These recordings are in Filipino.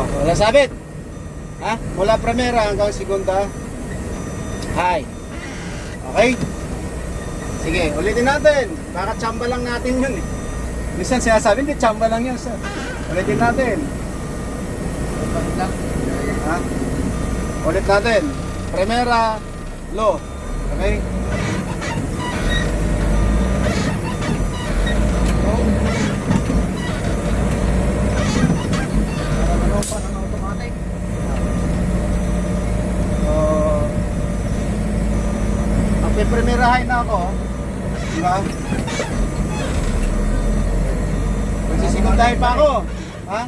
Oh, wala sabit. Ha? Mula primera hanggang segunda. High. Okay? Sige, ulitin natin. Baka tsamba lang natin yun eh. Minsan sinasabi, hindi, tsamba lang yun, sir. Ulitin natin. Ha? Ulit natin. Primera, low. Okay? Primerahin na ako, diba? Magsisigundahin pa ako, ha?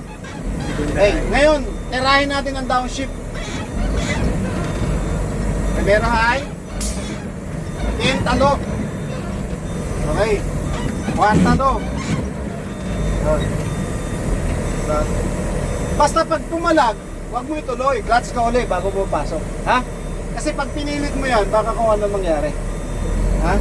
Hey, ngayon, tirahin natin ang downshift. Primera high, 10 talo. Okay, 1 talo. Basta pag pumalag, huwag mo ituloy, clutch ka ulit bago mo pasok, ha? Kasi pag pinilit mo yan, baka kung ano mangyari. Ha?